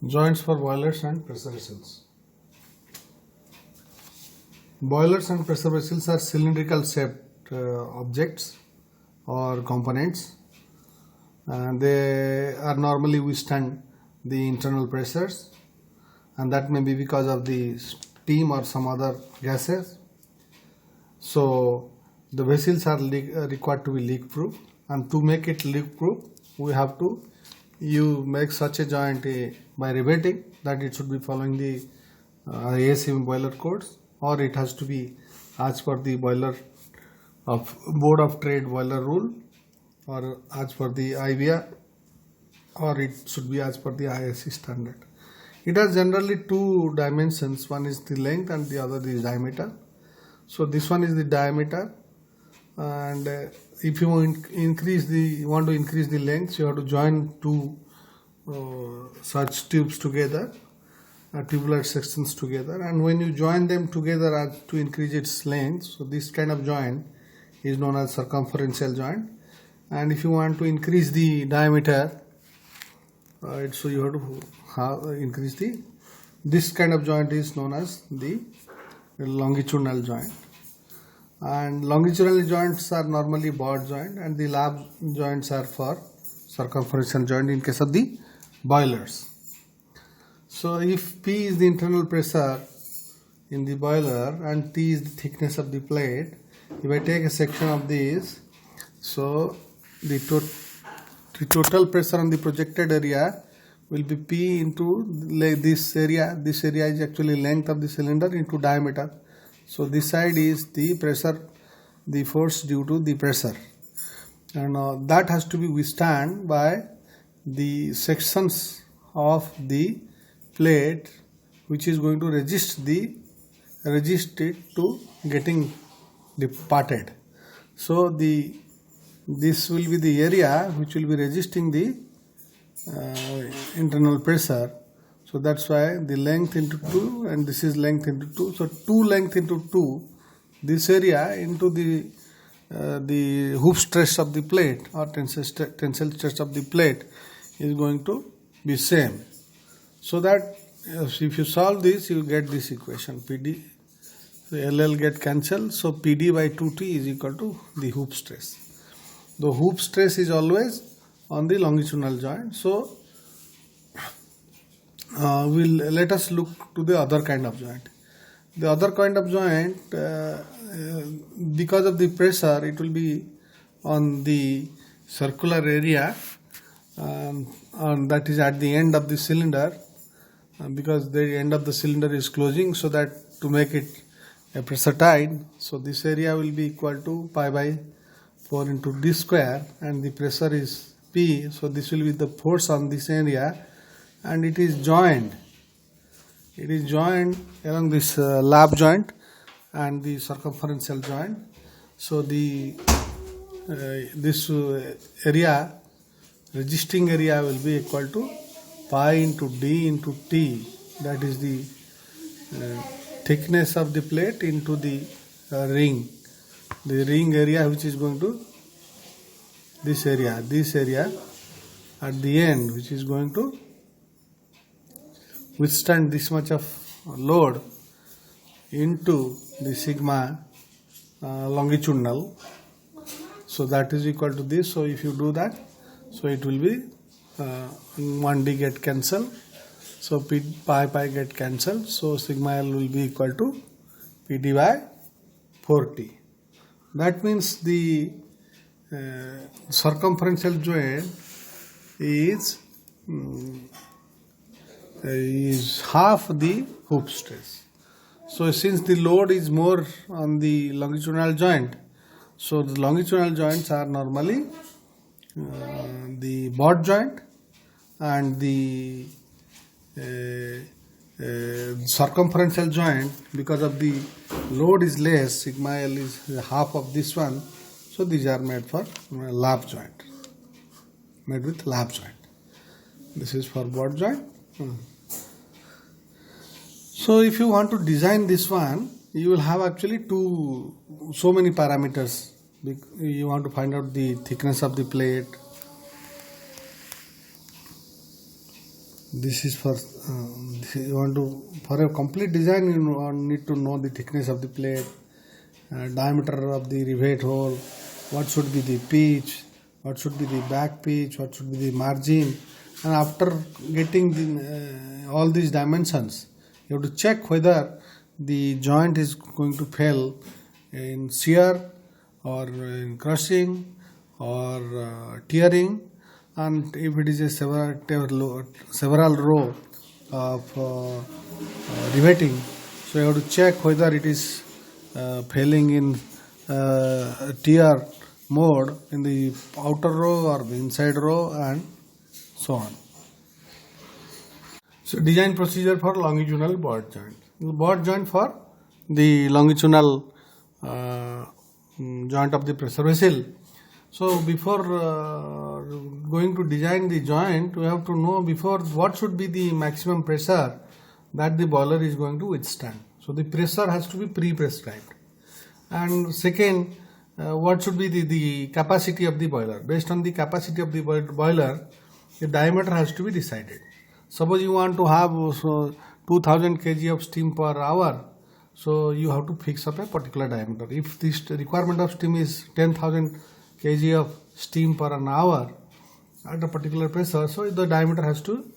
Joints for boilers and pressure vessels. Boilers and pressure vessels are cylindrical shaped objects or components, and they are normally withstand the internal pressures, and that may be because of the steam or some other gases. So the vessels are required to be leak proof, and to make it leak proof we have to make such a joint by riveting that it should be following the ASME boiler codes, or it has to be as per the boiler of Board of Trade boiler rule, or as per the IBR, or it should be as per the ISC standard. It has generally two dimensions, one is the length and the other is diameter. So this one is the diameter, and if you want to increase the length, you have to join two such tubes together, tubular sections together, and when you join them together to increase its length, so this kind of joint is known as circumferential joint. And if you want to increase the diameter, so you have to increase this kind of joint is known as the longitudinal joint. And longitudinal joints are normally Bott joint, and the lap joints are for circumferential joint in case of the boilers. So if P is the internal pressure in the boiler and T is the thickness of the plate, if I take a section of this, so the total pressure on the projected area will be P into this area. This area is actually length of the cylinder into diameter. So this side is the pressure, the force due to the pressure, and that has to be withstand by the sections of the plate which is going to resist it to getting departed. So this will be the area which will be resisting the internal pressure. So that's why the length into 2 and this is length into 2. So 2 length into 2, this area into the hoop stress of the plate or tensile stress of the plate is going to be same. So that if you solve this, you get this equation PD. So LL get cancelled. So PD by 2T is equal to the hoop stress. The hoop stress is always on the longitudinal joint. So let us look to the other kind of joint. The other kind of joint, because of the pressure, it will be on the circular area, and that is at the end of the cylinder, because the end of the cylinder is closing, so that to make it pressure tight, so this area will be equal to pi by 4 into d square, and the pressure is P, so this will be the force on this area, and it is joined along this lap joint and the circumferential joint. So this area, resisting area, will be equal to pi into d into t, that is the thickness of the plate into the ring area, which is going to this area at the end, which is going to withstand this much of load into the sigma longitudinal. So that is equal to this. So if you do that, so it will be 1d get cancelled. So pi get cancelled. So sigma L will be equal to PD by 4T. That means the circumferential joint is half the hoop stress. So since the load is more on the longitudinal joint, so the longitudinal joints are normally the Bott joint, and the circumferential joint, because of the load is less, sigma L is half of this one, so these are made for lap joint, made with lap joint. This is for Bott joint. So if you want to design this one, you will have actually so many parameters. You want to find out the thickness of the plate, This is for you want to for a complete design. You need to know the thickness of the plate, diameter of the rivet hole, what should be the pitch, what should be the back pitch, what should be the margin, and after getting all these dimensions, you have to check whether the joint is going to fail in shear or in crushing or tearing, and if it is a several row of riveting, so you have to check whether it is failing in tear mode in the outer row or the inside row and so on. So design procedure for longitudinal board joint. Board joint for the longitudinal joint of the pressure vessel. So before going to design the joint, we have to know before what should be the maximum pressure that the boiler is going to withstand. So the pressure has to be pre-prescribed. And second, what should be the capacity of the boiler? Based on the capacity of the boiler, the diameter has to be decided. Suppose you want to have 2000 kg of steam per hour, so you have to fix up a particular diameter. If this requirement of steam is 10,000 kg of steam per an hour at a particular pressure, so the diameter has to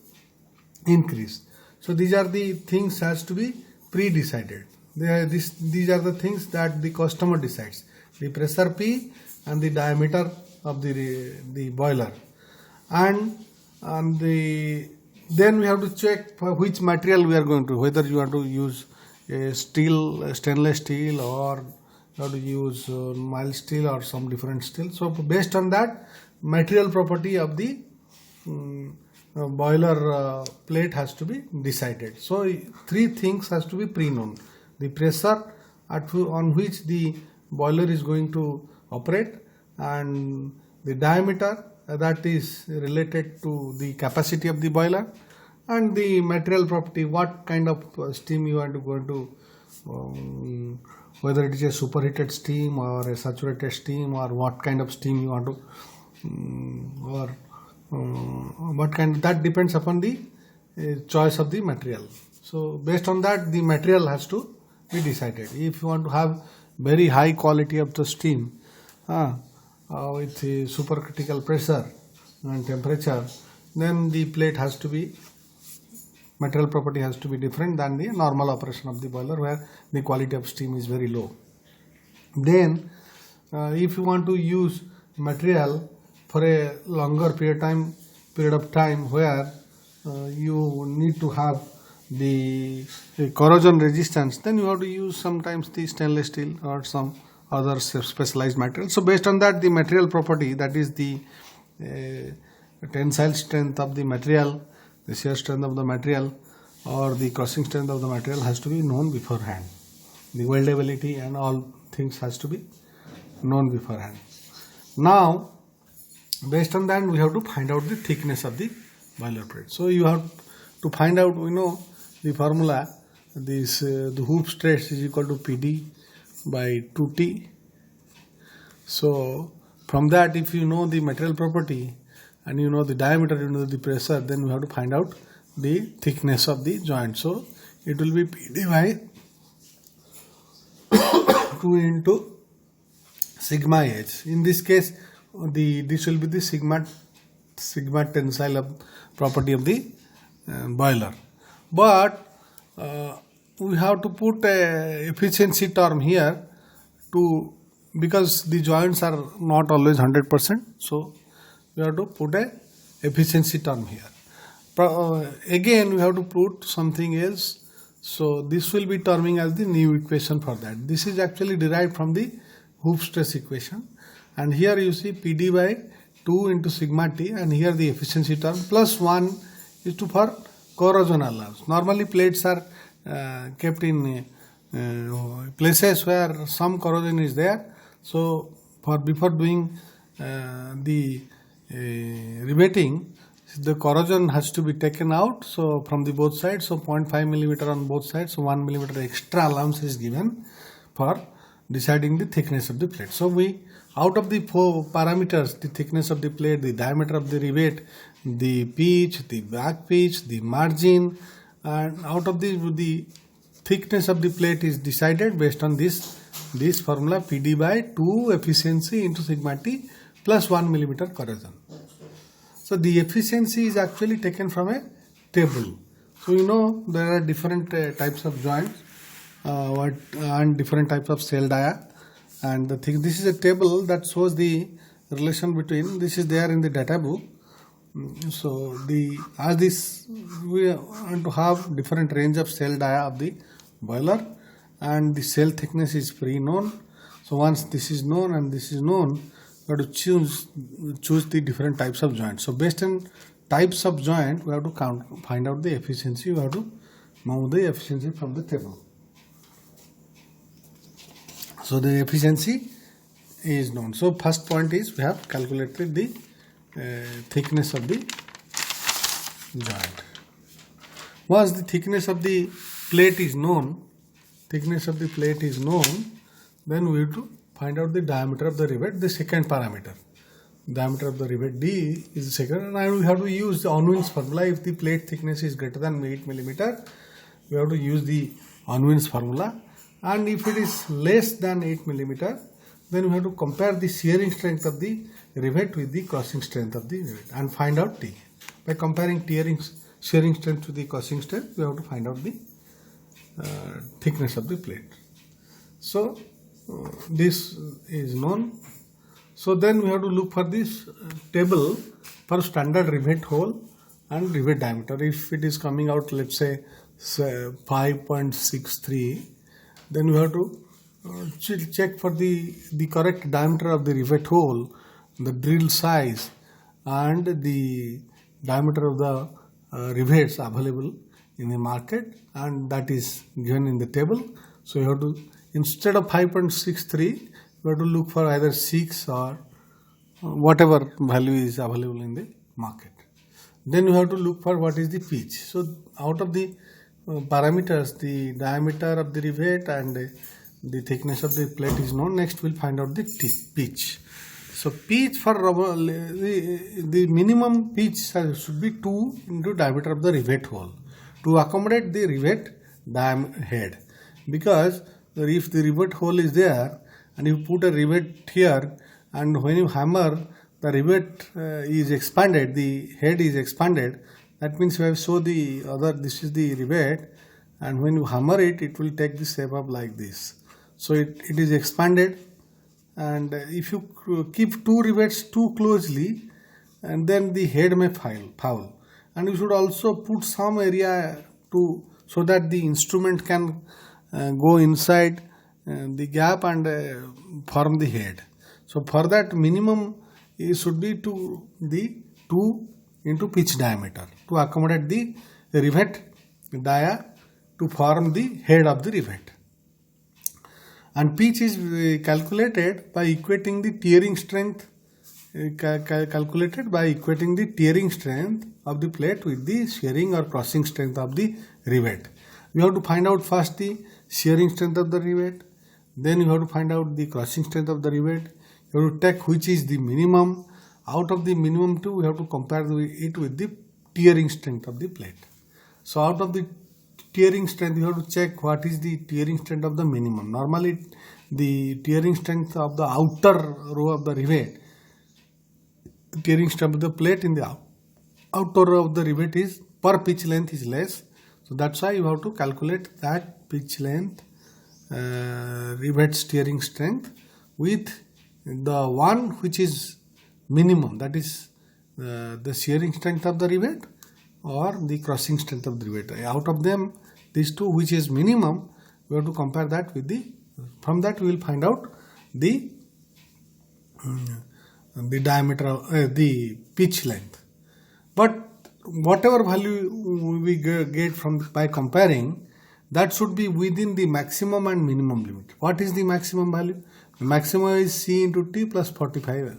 increase. So these are the things has to be pre-decided. These are the things that the customer decides: the pressure P and the diameter of the boiler, and then we have to check for which material we are going to, whether you want to use a stainless steel, or you have to use mild steel or some different steel. So based on that, material property of the boiler plate has to be decided. So three things has to be pre-known: the pressure on which the boiler is going to operate, and the diameter that is related to the capacity of the boiler, and the material property, what kind of steam you want to go into, whether it is a superheated steam or a saturated steam, or what kind of steam you want to, or what kind, that depends upon the choice of the material. So based on that, the material has to be decided. If you want to have very high quality of the steam with a supercritical pressure and temperature, then the plate has to be, material property has to be different than the normal operation of the boiler, where the quality of steam is very low. Then if you want to use material for a longer period of time where you need to have the corrosion resistance, then you have to use sometimes the stainless steel or some other specialized material. So based on that, the material property, that is the tensile strength of the material, the shear strength of the material, or the crushing strength of the material, has to be known beforehand. The weldability and all things has to be known beforehand. Now based on that, we have to find out the thickness of the boiler plate. So you have to find out, we know the formula, this the hoop stress is equal to PD by 2T. So from that, if you know the material property and you know the diameter, you know the pressure, then we have to find out the thickness of the joint. So it will be PD by 2 into sigma H. In this case, this will be the sigma tensile property of the boiler. But we have to put a efficiency term here because the joints are not always 100%. So we have to put a efficiency term here. Again, we have to put something else. So this will be terming as the new equation for that. This is actually derived from the hoop stress equation. And here you see PD by 2 into sigma T, and here the efficiency term plus 1 is for corrosion alarms. Normally plates are kept in places where some corrosion is there. So before doing the riveting, the corrosion has to be taken out. So from the both sides, so 0.5 millimeter on both sides, so 1 millimeter extra allowance is given for deciding the thickness of the plate. So we out of the four parameters, the thickness of the plate, the diameter of the rivet, the pitch, the back pitch, the margin, and out of the thickness of the plate is decided based on this formula PD by 2 efficiency into sigma T plus 1 millimeter corrosion. So the efficiency is actually taken from a table. So you know there are different types of joints and different types of cell dia, and this is a table that shows the relation between, this is there in the data book. So we want to have different range of cell dia of the boiler, and the cell thickness is pre-known. So once this is known and this is known, we have to choose the different types of joints. So based on types of joint, we have to find out the efficiency. We have to move the efficiency from the table. So the efficiency is known. So first point is we have calculated the thickness of the joint. Once the thickness of the plate is known, then we have to find out the diameter of the rivet, the second parameter. Diameter of the rivet D is the second, and we have to use the Unwin's formula. If the plate thickness is greater than 8 millimeter, we have to use the Unwin's formula, and if it is less than 8 millimeter, then we have to compare the shearing strength of the rivet with the crossing strength of the rivet and find out T. By comparing shearing strength to the crossing strength, we have to find out the thickness of the plate. So this is known. So then we have to look for this table for standard rivet hole and rivet diameter. If it is coming out, let's say 5.63, then we have to check for the correct diameter of the rivet hole, the drill size, and the diameter of the rivets available in the market, and that is given in the table. So you have to, instead of 5.63, you have to look for either 6 or whatever value is available in the market. Then you have to look for what is the pitch. So out of the parameters, the diameter of the rivet and the thickness of the plate is known. Next we'll find out the pitch. So pitch for rubber, the minimum pitch should be 2 into diameter of the rivet hole to accommodate the rivet head, because if the rivet hole is there and you put a rivet here, and when you hammer, the rivet is expanded, the head is expanded, that means you have shown the other, this is the rivet, and when you hammer it, it will take the shape of like this. So it is expanded, and if you keep 2 rivets too closely, and then the head may foul. And you should also put some area so that the instrument can go inside the gap and form the head. So for that, minimum it should be to the 2 into pitch diameter to accommodate the rivet dia to form the head of the rivet. And pitch is calculated by equating the tearing strength of the plate with the shearing or crossing strength of the rivet. We have to find out first the shearing strength of the rivet, then you have to find out the crossing strength of the rivet. You have to take which is the minimum. Out of the minimum two, we have to compare it with the tearing strength of the plate. So out of the tearing strength, you have to check what is the tearing strength of the minimum. Normally, the tearing strength of the outer row of the rivet, tearing strength of the plate in the outer row of the rivet is per pitch length is less. So that's why you have to calculate that pitch length rivet tearing strength with the one which is minimum, that is the shearing strength of the rivet or the crossing strength of the rivet. Out of them, these two, which is minimum, we have to compare that with from that we will find out the diameter of the pitch length. But whatever value we get by comparing, that should be within the maximum and minimum limit. What is the maximum value? The maximum is C into T plus 45.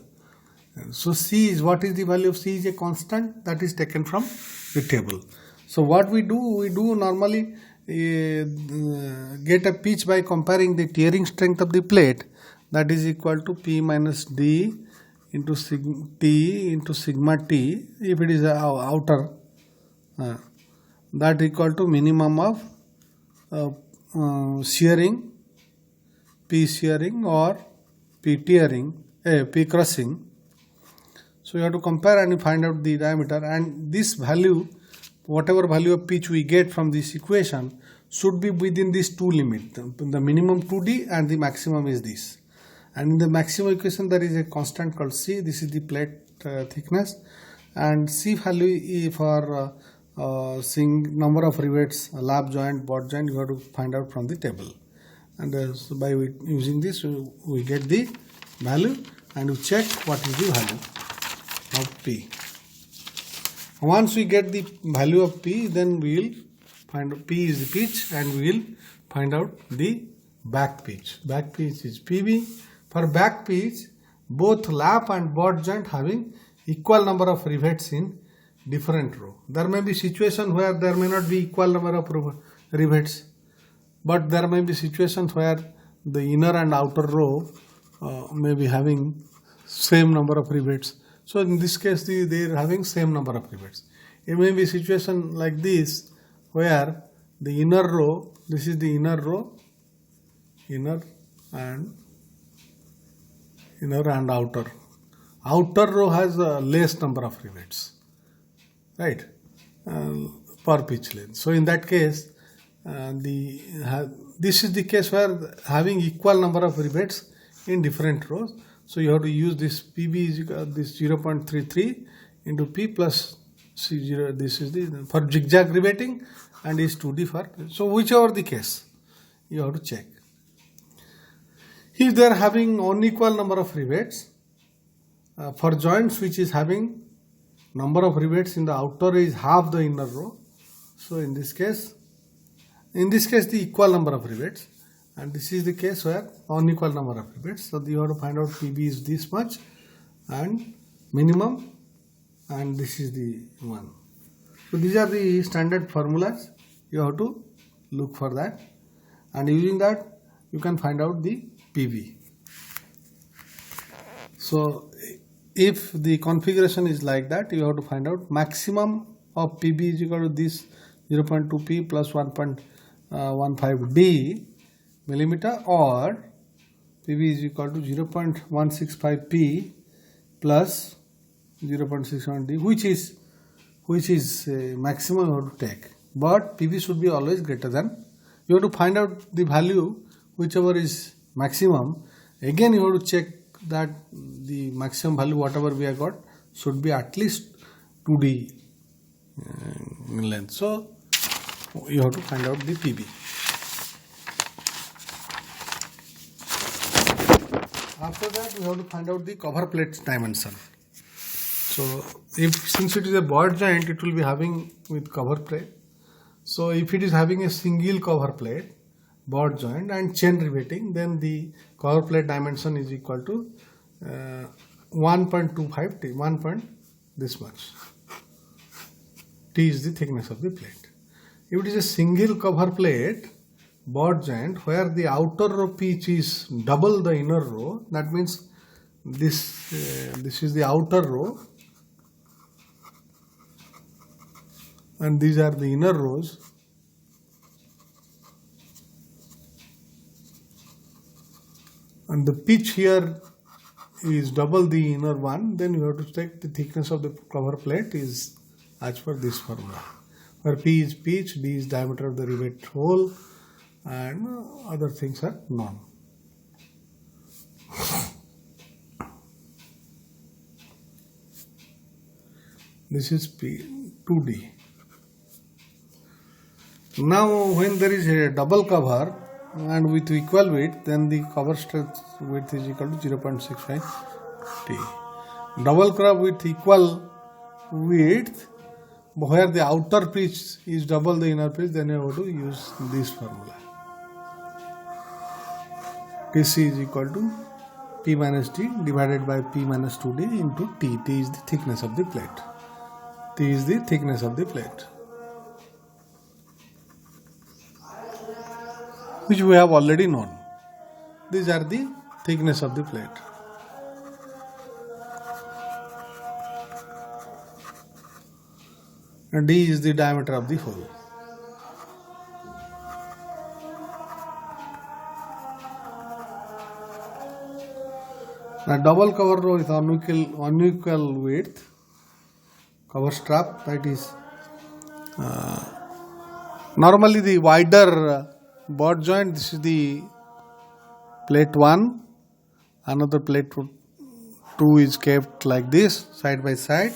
So C is, what is the value of C? Is a constant that is taken from the table. So what we do normally get a pitch by comparing the tearing strength of the plate that is equal to P minus D into T into sigma T if it is a outer, that equal to minimum of shearing, P shearing or P tearing, P crushing. So you have to compare and you find out the diameter, and this value, whatever value of pitch we get from this equation, should be within these two limits. The minimum 2D and the maximum is this. And in the maximum equation there is a constant called C. This is the plate thickness, and C value for seeing number of rivets, lap joint, butt joint, you have to find out from the table. And so by using this we get the value and we check what is the value of P. Once we get the value of P, then we will find out P is the pitch and we will find out the back pitch. Back pitch is PB. For back pitch, both lap and butt joint having equal number of rivets in different row. There may be situation where there may not be equal number of rivets, but there may be situations where the inner and outer row may be having same number of rivets. So in this case, they are having same number of rivets. It may be situation like this where the inner row, this is the inner row, inner and outer. Outer row has less number of rivets, right, per pitch length. So in that case, this is the case where having equal number of rivets in different rows. So you have to use this PB is this 0.33 into P plus C0. This is the for zigzag riveting and is 2D for. So whichever the case, you have to check. If they are having unequal number of rivets, for joints which is having number of rivets in the outer is half the inner row. So in this case the equal number of rivets, and this is the case where unequal number of rivets. So you have to find out PB is this much and minimum, and this is the one. So these are the standard formulas. You have to look for that, and using that you can find out the PB. So if the configuration is like that, you have to find out maximum of PB is equal to this 0.2 P plus 1.15 D millimeter, or PB is equal to 0.165 P plus 0.61 D, which is maximum you have to take. But PB should be always greater than. You have to find out the value whichever is maximum. Again you have to check that the maximum value whatever we have got should be at least 2D in length. So you have to find out the PB. After that we have to find out the cover plate dimension. So since it is a butt joint, it will be having with cover plate. So if it is having a single cover plate, butt joint and chain riveting, then the cover plate dimension is equal to 1.25 T, 1 point this much. T is the thickness of the plate. If it is a single cover plate, butt joint, where the outer row pitch is double the inner row, that means this is the outer row and these are the inner rows. And the pitch here is double the inner one, then you have to take the thickness of the cover plate is as per this formula, where P is pitch, D is diameter of the rivet hole, and other things are known. This is P 2D. Now when there is a double cover and with equal width, then the cover strength width is equal to 0.65 T. Double cover with equal width, where the outer pitch is double the inner pitch, then you have to use this formula. TC is equal to P minus T divided by P minus 2D into T. T is the thickness of the plate. T is the thickness of the plate, which we have already known. These are the thickness of the plate. And D is the diameter of the hole. A double cover row with unequal width cover strap, that is normally the wider butt joint. This is the plate 1, another plate 2 is kept like this side by side,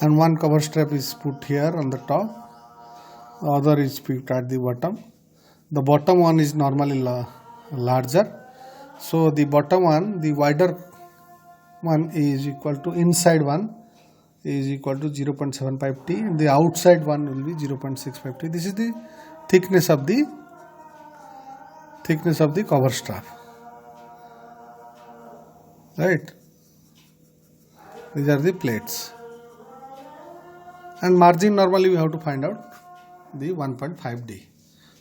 and one cover strap is put here on the top, the other is put at the bottom. The bottom one is normally larger, so the bottom one, the wider one is equal to, inside one is equal to 0.75 T, and the outside one will be 0.65 T. This is the thickness of the cover strap, right? These are the plates, and margin normally we have to find out the 1.5 D.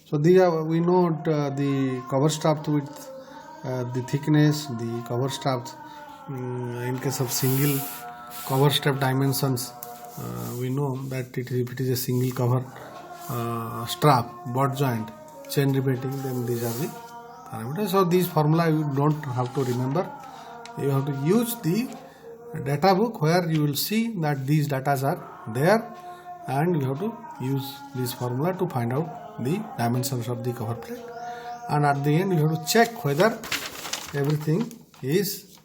So these are, we know the cover strap width, the thickness, the cover straps. In case of single cover strap dimensions, we know that if it is a single cover strap, butt joint, chain riveting, then these are the parameters. So these formula you don't have to remember. You have to use the data book where you will see that these datas are there, and you have to use this formula to find out the dimensions of the cover plate, and at the end you have to check whether everything is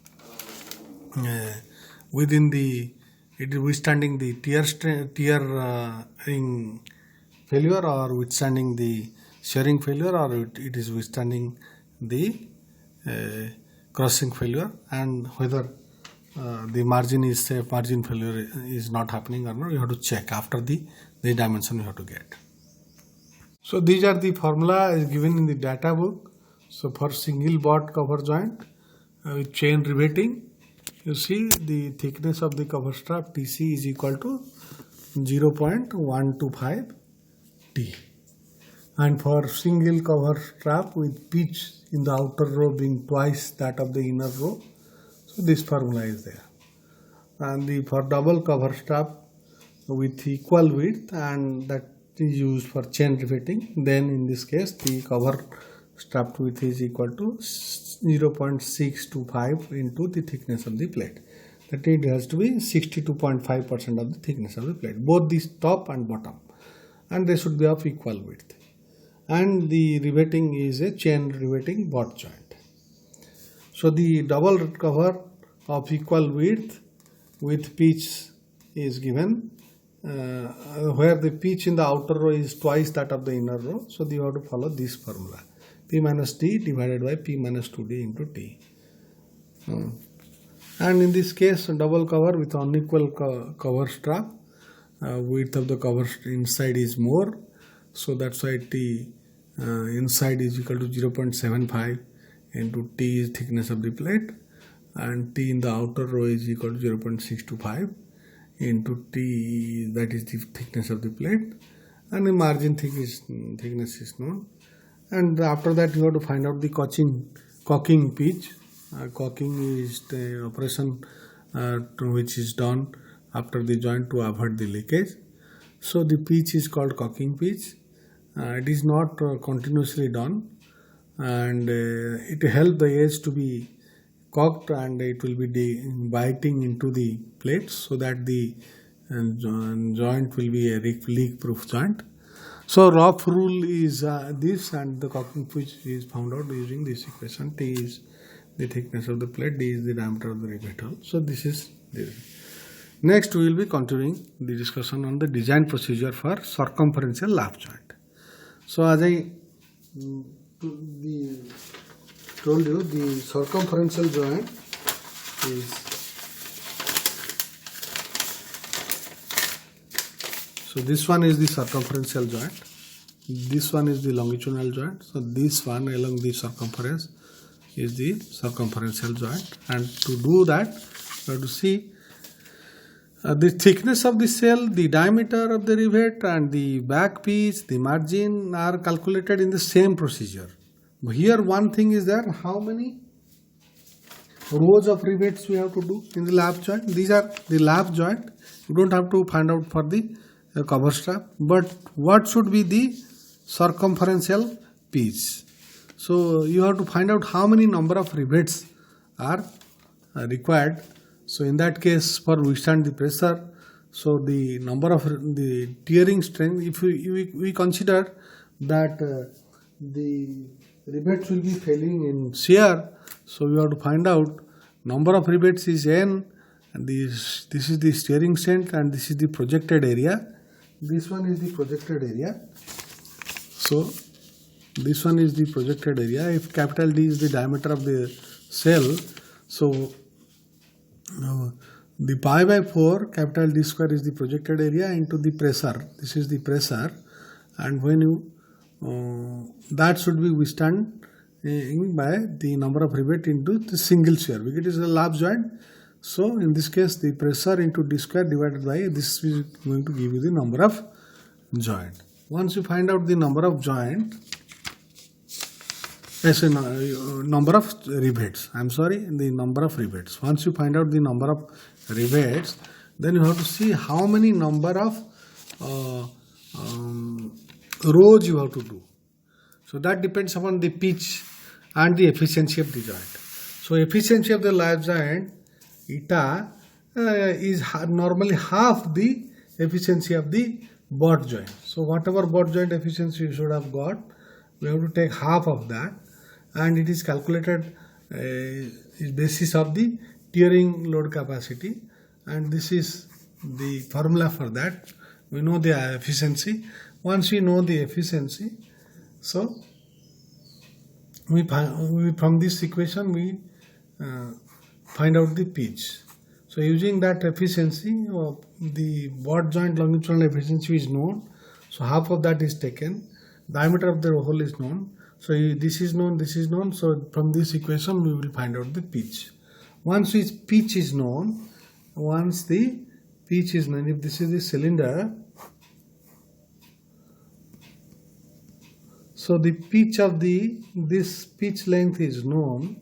within the, it is withstanding the tearing failure, or withstanding the shearing failure, or it is withstanding the crossing failure, and whether the margin is safe, margin failure is not happening or not. You have to check after the dimension you have to get. So these are the formula is given in the data book. So for single butt cover joint with chain riveting, you see the thickness of the cover strap TC is equal to 0.125 T. And for single cover strap with pitch in the outer row being twice that of the inner row, so this formula is there. And for double cover strap with equal width, and that is used for chain riveting, then in this case the cover strap width is equal to 0.625 into the thickness of the plate. That it has to be 62.5% of the thickness of the plate, both the top and bottom, and they should be of equal width. And the riveting is a chain riveting butt joint. So the double cover of equal width with pitch is given, where the pitch in the outer row is twice that of the inner row. So you have to follow this formula: P minus D divided by P minus 2D into T. And in this case, double cover with unequal cover strap, width of the cover inside is more, so that's why T inside is equal to 0.75 into T is thickness of the plate, and T in the outer row is equal to 0.625 into T, that is the thickness of the plate, and the margin thickness is known. And after that you have to find out the caulking pitch. Caulking is the operation which is done after the joint to avoid the leakage. So the pitch is called caulking pitch. It is not continuously done, and it helps the edge to be caulked, and it will be biting into the plates so that the joint will be a leak-proof joint. So rough rule is this, and the caulking pitch is found out using this equation. T is the thickness of the plate, D is the diameter of the rivet hole. So this is the. Next we will be continuing the discussion on the design procedure for circumferential lap joint. So as I told you, the circumferential joint is, so this one is the circumferential joint, this one is the longitudinal joint, so this one along the circumference is the circumferential joint. And to do that, we have to see the thickness of the shell, the diameter of the rivet, and the back pitch, the margin are calculated in the same procedure. Here one thing is there, how many rows of rivets we have to do in the lap joint. These are the lap joint. You don't have to find out for the cover strap, but what should be the circumferential pitch. So you have to find out how many number of rivets are required. So in that case, for withstand the pressure, so the number of the tearing strength, if we consider that the rivets will be failing in shear, so we have to find out number of rivets is n, and this is the steering strength, and this is the projected area. This one is the projected area. So this one is the projected area. If capital D is the diameter of the cell, so the pi by 4 capital D square is the projected area into the pressure. This is the pressure, and when you that should be withstand by the number of rivet into the single shear, because it is a lap joint. So in this case, the pressure into D square divided by this is going to give you the number of joint. Once you find out the number of joint, number of rivets, the number of rivets. Once you find out the number of rivets, then you have to see how many number of rows you have to do. So that depends upon the pitch and the efficiency of the joint. So efficiency of the lap joint, eta, is normally half the efficiency of the butt joint. So whatever butt joint efficiency you should have got, we have to take half of that, and it is calculated is basis of the tearing load capacity, and this is the formula for that. We know the efficiency. Once we know the efficiency, so we from this equation we find out the pitch. So using that efficiency, the butt joint longitudinal efficiency is known. So half of that is taken. Diameter of the hole is known. So this is known, this is known. So from this equation we will find out the pitch. Once its pitch is known, if this is the cylinder, so the pitch of this pitch length is known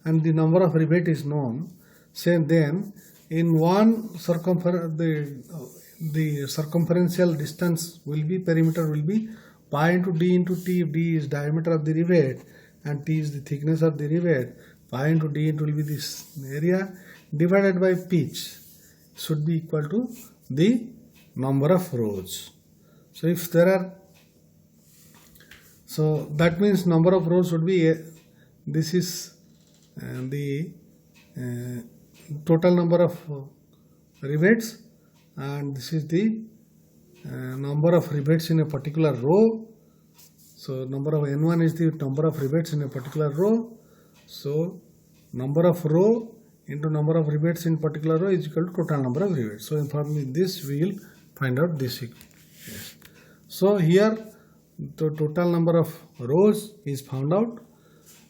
and the number of rivet is known. Say then in one the circumferential distance will be, perimeter will be pi into d into t. If d is diameter of the rivet and t is the thickness of the rivet, pi into d into will be this area divided by pitch should be equal to the number of rows. So if there are, so that means number of rows would be this is the total number of rivets, and this is the number of rivets in a particular row. So number of n1 is the number of rivets in a particular row. So number of row into number of rivets in particular row is equal to total number of rivets. So from this we will find out this. So here the total number of rows is found out,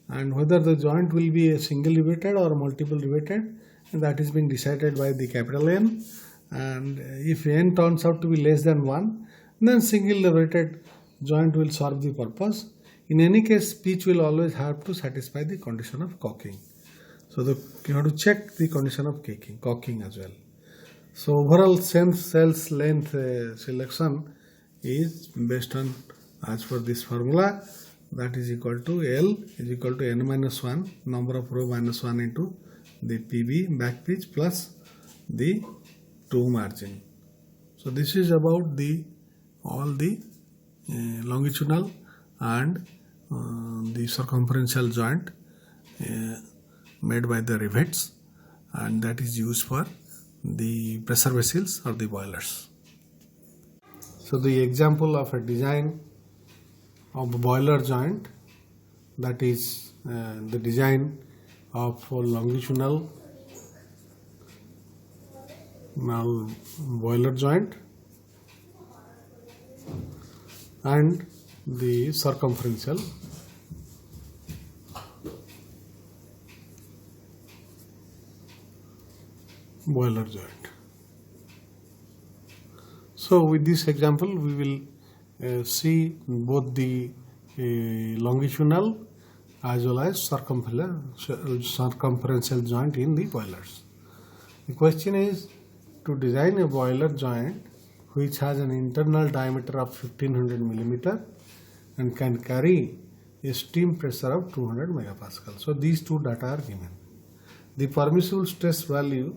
and whether the joint will be a single riveted or multiple riveted, and that is being decided by the capital N. And if n turns out to be less than 1, then single riveted joint will serve the purpose. In any case, pitch will always have to satisfy the condition of caulking. So you have to check the condition of caulking as well. So overall cell's length selection is based on, as per this formula, that is equal to L is equal to n minus 1 number of row minus 1 into the PB back pitch plus the toe margin. So this is about all the longitudinal and the circumferential joint made by the rivets, and that is used for the pressure vessels or the boilers. So the example of a design of a boiler joint, that is the design of a longitudinal boiler joint and the circumferential boiler joint. So with this example we will see both the longitudinal as well as circumferential joint in the boilers. The question is to design a boiler joint which has an internal diameter of 1500 millimeter and can carry a steam pressure of 200 megapascal. So these two data are given. The permissible stress value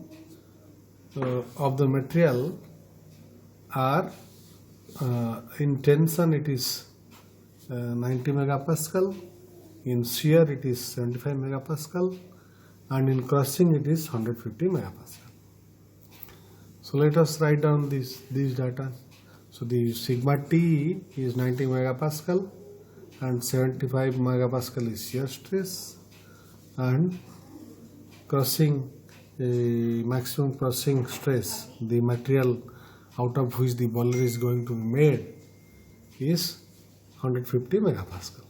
of the material are in tension it is 90 megapascal, in shear it is 75 megapascal, and in crushing it is 150 megapascal. So let us write down these data. So the sigma T is 90 megapascal and 75 megapascal is shear stress, and crushing maximum crushing stress, the material out of which the boiler is going to be made, is 150 megapascal.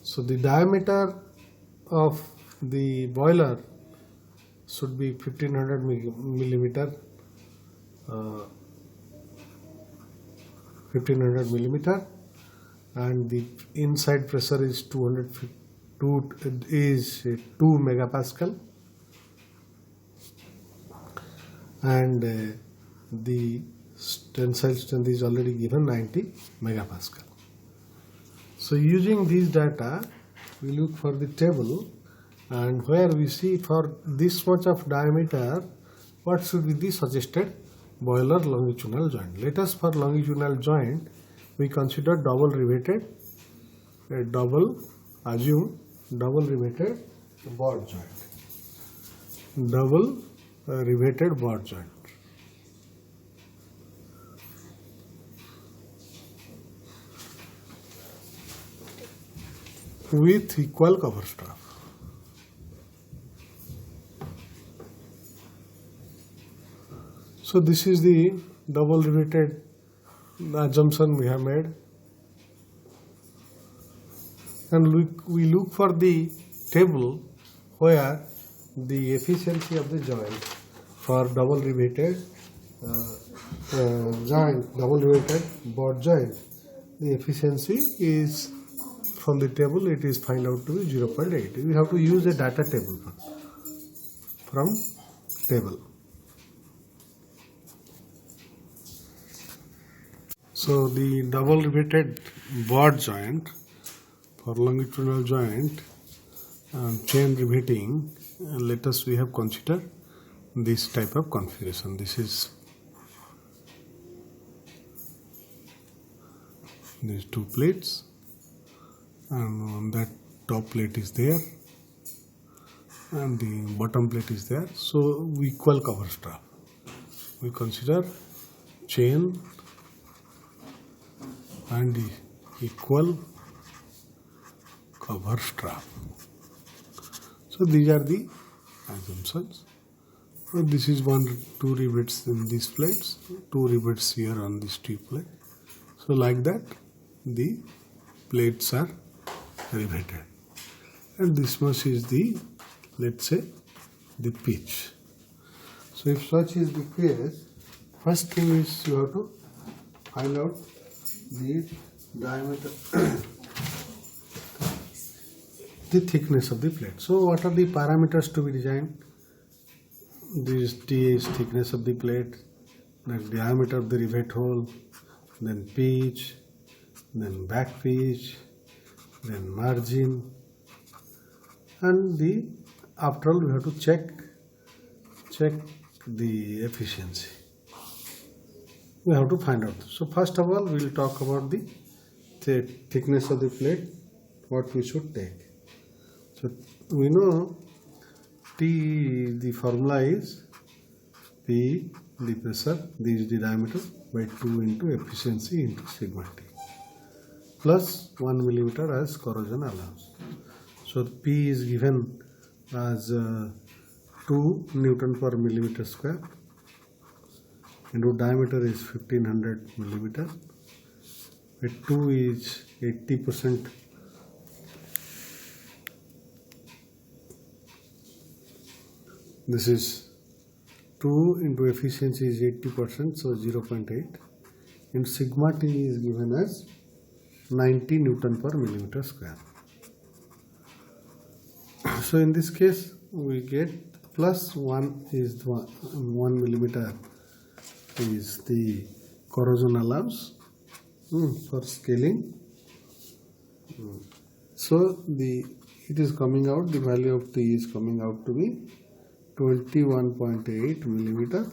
So the diameter of the boiler should be 1500 millimeter, 1500 millimeter, and the inside pressure is 2 megapascal, and the tensile strength is already given 90 megapascal. So using these data, we look for the table, and where we see for this much of diameter, what should be the suggested boiler longitudinal joint. Let us for longitudinal joint, we consider double riveted board joint. Double riveted board joint. With equal cover strap. So this is the double riveted assumption we have made, and we look for the table where the efficiency of the joint for double riveted board joint, the efficiency is from the table, it is find out to be 0.8. We have to use a data table from table. So the double riveted board joint for longitudinal joint chain riveting, we have considered this type of configuration. This is these two plates, and on that top plate is there and the bottom plate is there. So equal cover strap. We consider chain and the equal cover strap. So these are the assumptions. So this is 2 rivets in these plates, 2 rivets here on this T plate. So like that the plates are riveted, and this much is the, let's say, the pitch. So if such is the case, first thing is you have to find out the diameter the thickness of the plate. So what are the parameters to be designed? This T is thickness of the plate, then diameter of the rivet hole, then pitch, then back pitch, then margin, and the after all we have to check the efficiency. We have to find out. So first of all we will talk about the thickness of the plate, what we should take. So we know T, the formula is P, the pressure, this is the diameter, by 2 into efficiency into sigma T, plus 1 millimeter as corrosion allowance. So P is given as 2 Newton per millimeter square into diameter is 1500 millimeter. At 2 is 80%. This is 2 into efficiency is 80%, so 0.8. And sigma T is given as 90 Newton per millimeter square. So in this case we get plus 1 is 1 millimeter is the corrosion allowance for scaling. So it is coming out, the value of T is coming out to be 21.8 millimeter,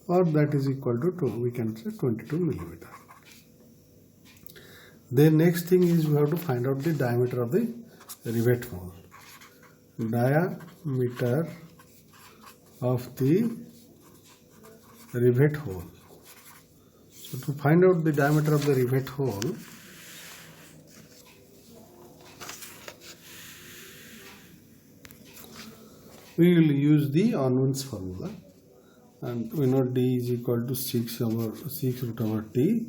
or that is equal to we can say 22 millimeter. The next thing is we have to find out the diameter of the rivet hole. Diameter of the rivet hole. So to find out the diameter of the rivet hole, we will use the Unwin's formula, and we know D is equal to 6 root over T,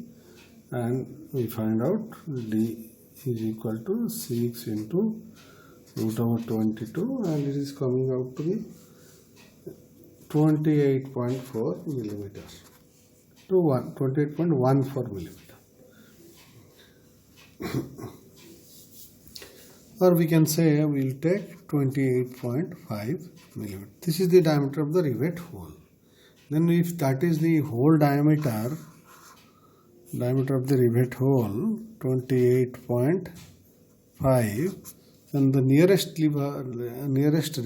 and we find out D is equal to 6 into root over 22, and it is coming out to be 28.4 millimeters to 28.14 millimeter. Or we can say we will take 28.5 millimeter. This is the diameter of the rivet hole. Then if that is the whole diameter of the rivet hole, 28.5, then the nearest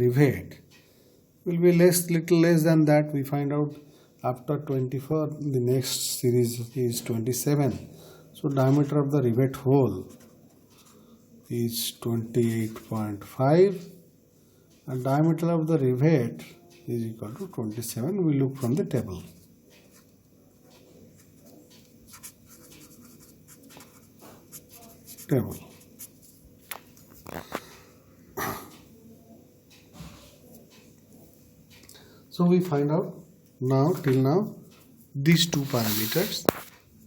rivet will be little less than that. We find out after 24, the next series is 27. So diameter of the rivet hole is 28.5, and diameter of the rivet is equal to 27. We look from the table. So we find out till now these two parameters.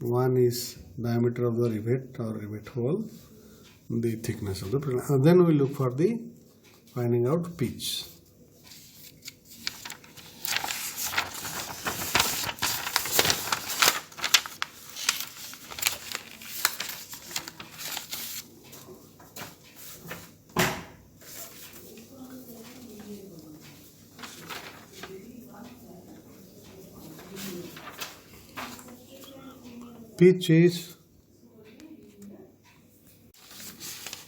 One is diameter of the rivet or rivet hole, the thickness of the prelim. Then we look for the finding out pitch. Pitch is,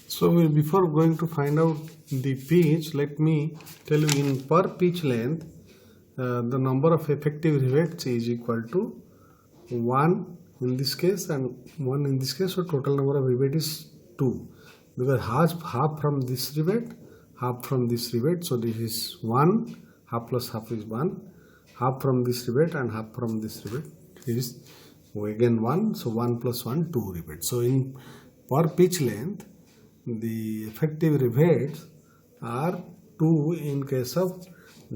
so before going to find out the pitch, let me tell you in per pitch length, the number of effective rivets is equal to 1 in this case and 1 in this case. So total number of rivet is 2, because half from this rivet, half from this rivet. So this is 1, half plus half is 1, half from this rivet and half from this rivet is again 1. So 1 plus 1, 2 rivets. So in per pitch length, the effective rivets are 2 in case of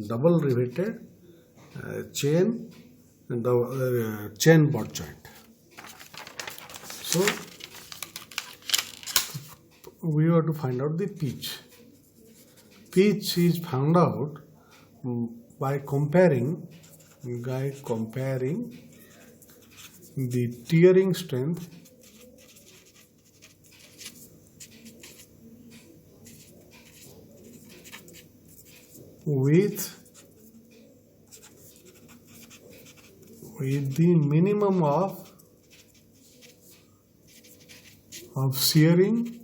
double riveted chain butt joint. So we have to find out the pitch. Pitch is found out by comparing the tearing strength with the minimum of shearing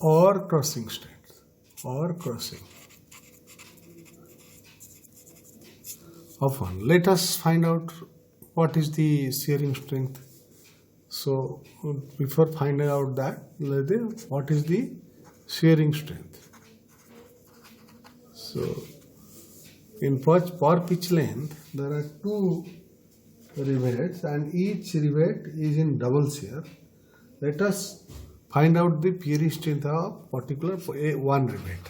or crossing strength of one. Let us find out what is the shearing strength. So before finding out that, what is the shearing strength? So in per pitch length, there are 2 rivets and each rivet is in double shear. Let us find out the shearing strength of particular one rivet.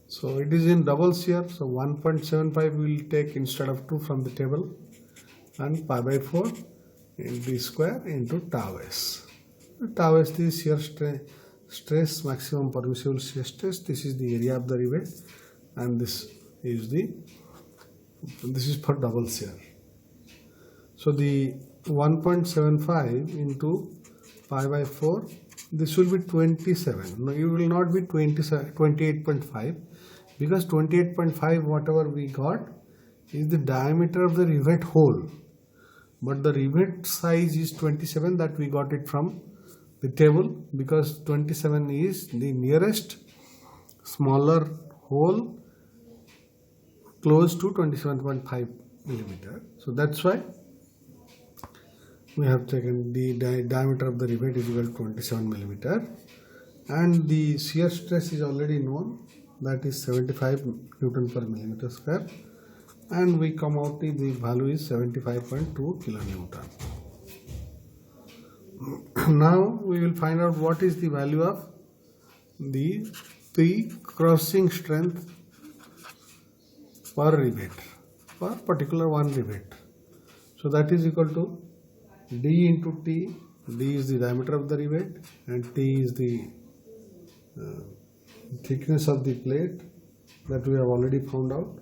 So it is in double shear, so 1.75 we will take instead of 2 from the table, and pi by 4 in d square into tau s. Tau s is shear stress, maximum permissible shear stress. This is the area of the rivet, and this is for double shear. So the 1.75 into pi by 4. This will be 27. No, it will not be 28.5 because 28.5 whatever we got is the diameter of the rivet hole. But the rivet size is 27, that we got it from the table because 27 is the nearest smaller hole close to 27.5 millimeter. So that's why we have taken the diameter of the rivet is equal to 27 millimeter, and the shear stress is already known, that is 75 Newton per millimeter square, and we come out the value is 75.2 kilonewton. Now we will find out what is the value of the crossing strength per rivet, for particular one rivet. So that is equal to D into T. D is the diameter of the rivet and T is the thickness of the plate that we have already found out,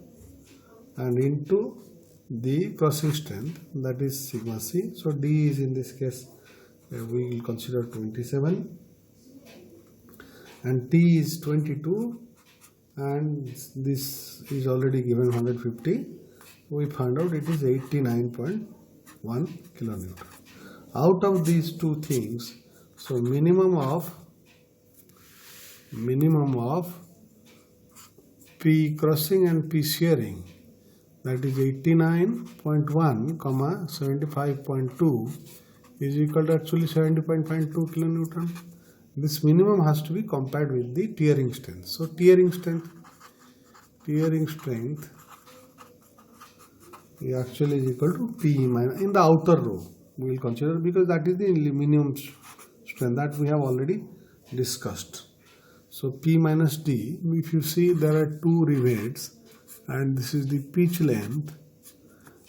and into the crossing strength, that is sigma C. So D is, in this case we will consider 27 and T is 22, and this is already given 150. We find out it is 89.1 kilonewton. Out of these two things, so minimum of P crossing and P shearing, that is 89.1 comma 75.2 is equal to actually 70.2 kilonewton. This minimum has to be compared with the tearing strength. So tearing strength actually is equal to P minus, in the outer row we will consider, because that is the minimum strength that we have already discussed. So P minus D, if you see there are two rivets and this is the pitch length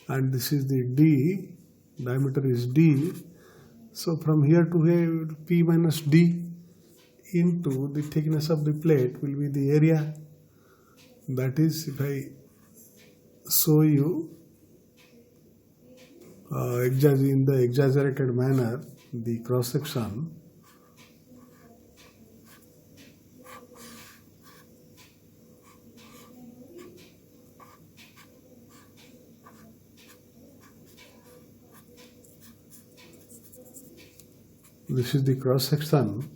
and this is the D, diameter is D. So from here to here, P minus D into the thickness of the plate will be the area. That is, if I show you in the exaggerated manner the cross section, this is the cross section,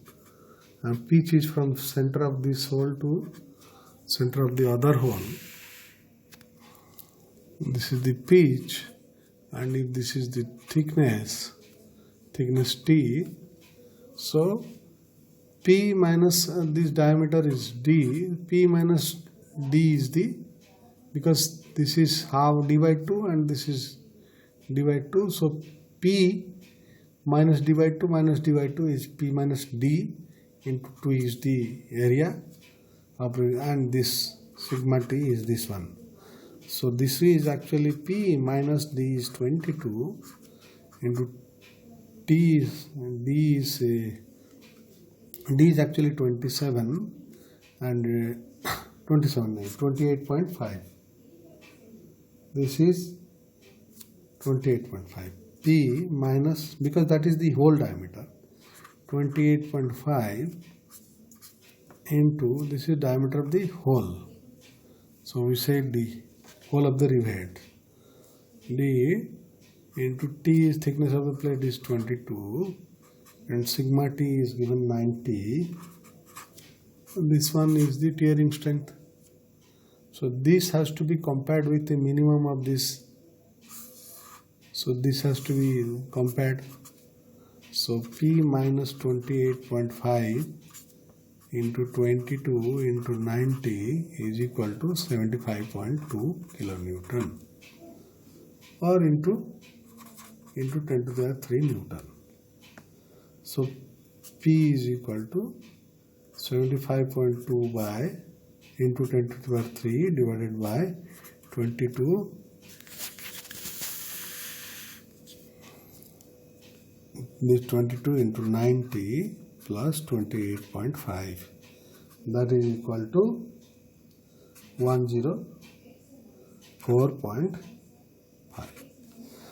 and pitch is from center of this hole to center of the other hole. This is the pitch, and if this is the thickness T, so P minus this diameter is D, P minus D is the, because this is half D by 2 and this is D by 2, so P minus D by 2 is P minus D into 2 is the area of, and this sigma T is this one. So this is actually P minus D is 22 into T is, D is actually 27 and 28.5. This is 28.5. P minus, because that is the whole diameter, 28.5 into, this is diameter of the hole. So we say D, whole of the rivet. D into T is thickness of the plate is 22 and sigma T is given 90. This one is the tearing strength. So this has to be compared with the minimum of this. So this has to be compared. So P minus 28.5 into 22 into 90 is equal to 75.2 kilonewton, or into 10 to the 3 Newton. So P is equal to 75.2 by into 10 to the 3 divided by 22. This 22 into 90 plus 28.5, that is equal to 104.5.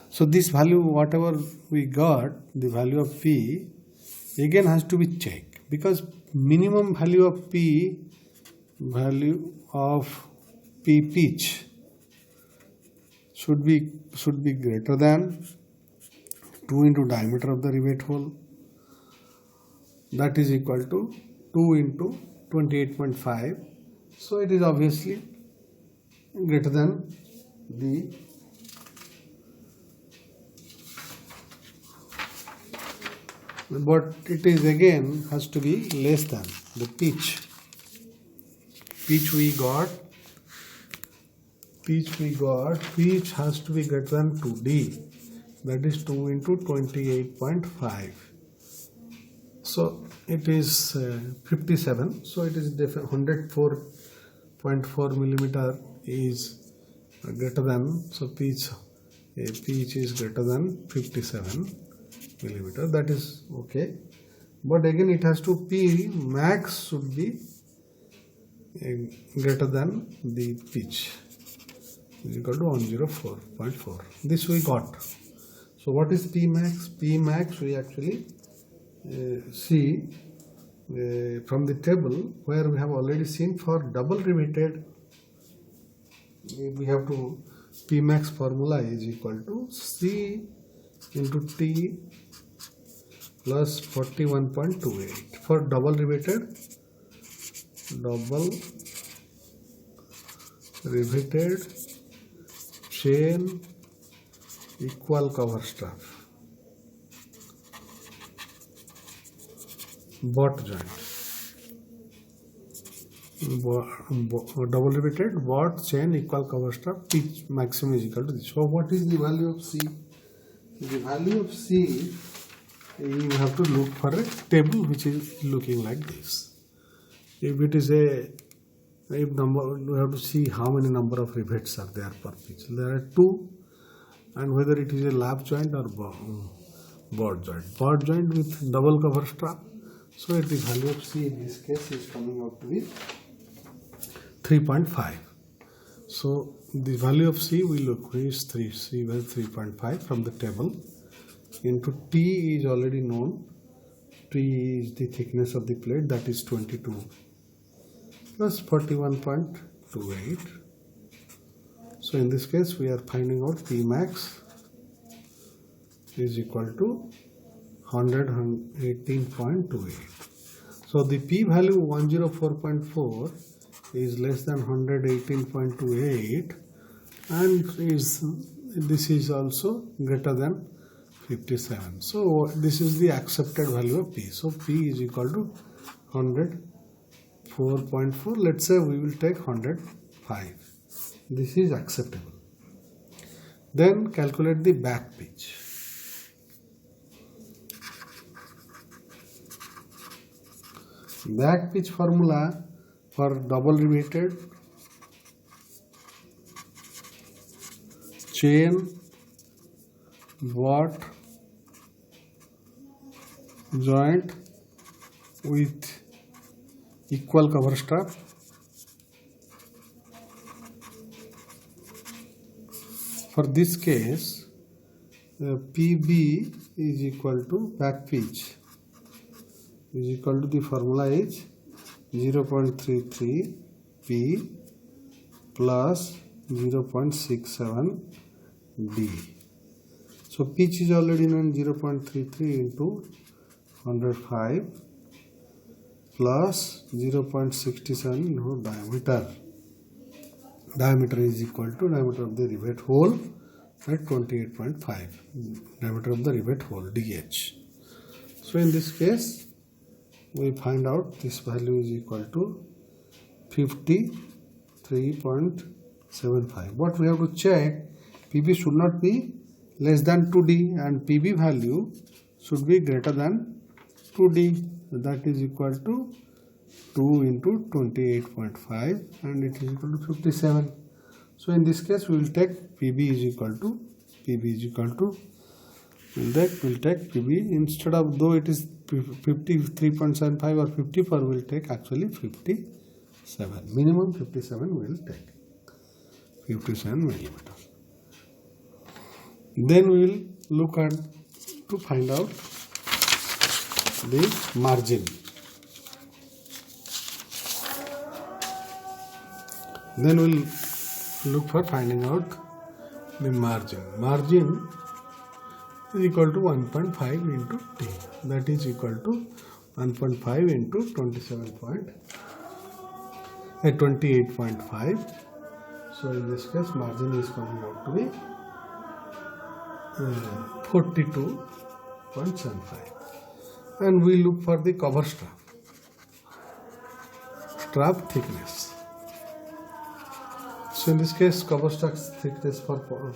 So this value, whatever we got, the value of P again has to be checked, because minimum value of P pitch should be greater than 2 into diameter of the rivet hole, that is equal to 2 into 28.5. so it is obviously greater than the but it is again has to be less than the pitch we got. Pitch has to be greater than 2D, that is 2 into 28.5. so it is 57. so it is 104.4 millimeter is greater than, so pitch is greater than 57 millimeter, that is okay. But again it has to P max should be greater than the pitch, is equal to 104.4. this we got. So what is P max? P max we actually see from the table, where we have already seen for double riveted we have to P max formula is equal to C into T plus 41.28 for double riveted chain equal cover strap butt joint, double riveted butt chain equal cover strap, pitch maximum is equal to this. So what is the value of C? The value of C, you have to look for a table which is looking like this. If it is a number, you have to see how many number of rivets are there per pitch. There are 2, and whether it is a lap joint or butt joint. Butt joint with double cover strap. So the value of C in this case is coming out to be 3.5. So the value of C will increase 3.5 from the table into T is already known. T is the thickness of the plate, that is 22 plus 41.28. So in this case we are finding out P max is equal to 118.28. So the P value 104.4 is less than 118.28, and this is also greater than 57. So this is the accepted value of P. So P is equal to 104.4. let's say we will take 105. This is acceptable. Then calculate the back pitch. Back pitch formula for double riveted chain butt joint with equal cover strap for this case PB is equal to back pitch is equal to the formula is 0.33 P plus 0.67 D. So pitch is already known, 0.33 into 105 plus 0.67 into diameter. Diameter is equal to diameter of the rivet hole at 28.5. Diameter of the rivet hole DH. So in this case we find out this value is equal to 53.75. But we have to check PB should not be less than 2D and PB value should be greater than 2D. That is equal to 2 into 28.5 and it is equal to 57. So in this case we will take PB is equal to we'll take PB instead of, though it is 53.75 or 54, we will take actually 57. Minimum 57 we will take. 57 millimeters. Then we will look at to find out the margin. Then we'll look for finding out the margin. Margin is equal to 1.5 into T. That is equal to 1.5 into 28.5. So in this case, margin is coming out to be 42.75. And we look for the cover strap thickness. So in this case, cover strap thickness for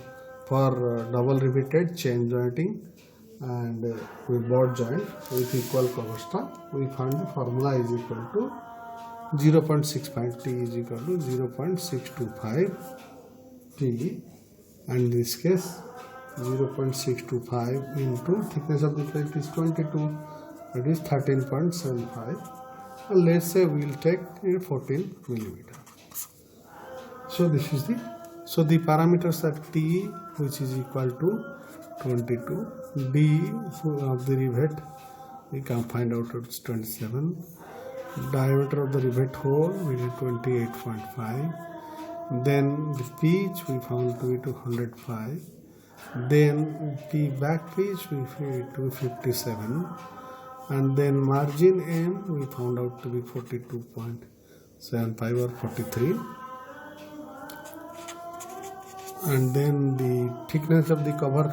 double riveted chain jointing and with board joint with equal cover strap, we find the formula is equal to 0.65 T is equal to 0.625 T, and in this case 0.625 into thickness of the plate is 22, that is 13.75, and let's say we will take 14 millimeter. So this is the parameters are T, which is equal to 22, D of the rivet we can find out it's 27, diameter of the rivet hole we did 28.5, then the pitch we found to be 105, then the back pitch we found to be 57, and then margin M we found out to be 42.75 or 43, and then the thickness of the cover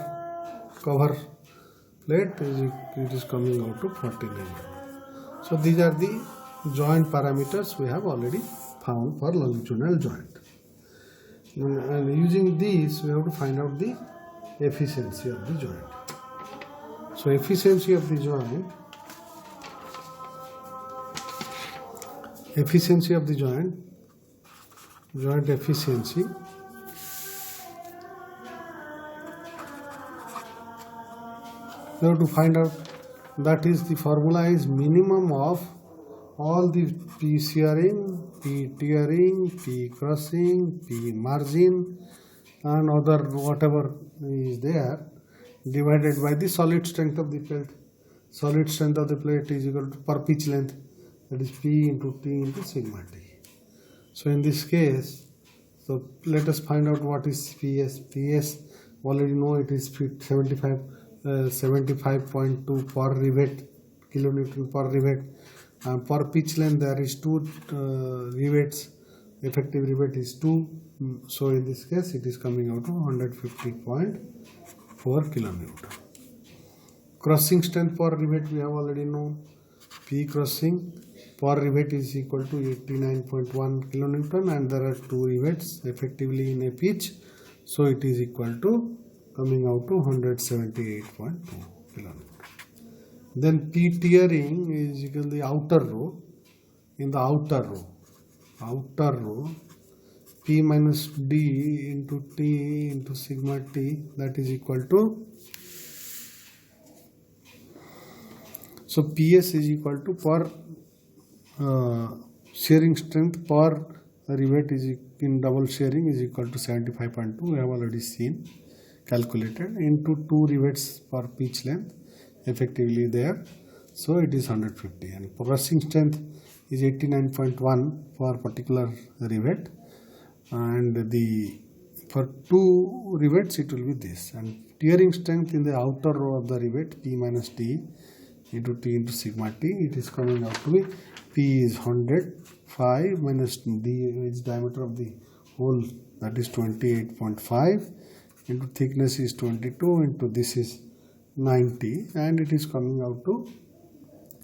plate is coming out to 40 mm. So these are the joint parameters we have already found for longitudinal joint, and using these we have to find out the efficiency of the joint. So efficiency of the joint efficiency, we have to find out, that is the formula is minimum of all the P shearing, P tearing, P crossing, P margin and other whatever is there divided by the solid strength of the plate. Solid strength of the plate is equal to per pitch length, that is P into T into sigma T. So in this case, so let us find out what is PS. PS already know it is 75.2 per rivet, kilonewton per rivet. Per pitch length there is 2 rivets, effective rivet is 2, so in this case it is coming out to 150.4 kilonewton. Crossing strength per rivet we have already known, P crossing per rivet is equal to 89.1 kilonewton, and there are 2 rivets effectively in a pitch, so it is equal to coming out to 178.2 kilonewton. Then P tearing is equal to the outer row. In the outer row, P minus D into T into sigma T, that is equal to, so PS is equal to per shearing strength per rivet is in double shearing is equal to 75.2, we have already seen, calculated, into 2 rivets per pitch length effectively there, so it is 150, and crossing strength is 89.1 for particular rivet, and the for 2 rivets it will be this, and tearing strength in the outer row of the rivet P minus D into T into sigma T, it is coming out to be P is 105 minus D is diameter of the hole, that is 28.5 into thickness is 22 into this is 90, and it is coming out to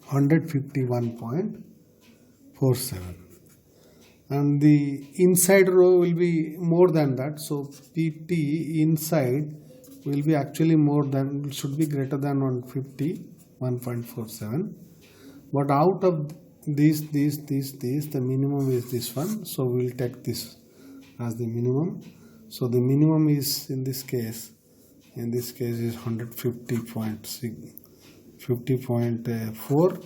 151.47, and the inside row will be more than that, so PT inside will be actually more than, should be greater than 151.47, but out of these the minimum is this one, so we will take this as the minimum. So the minimum is in this case is 50.4,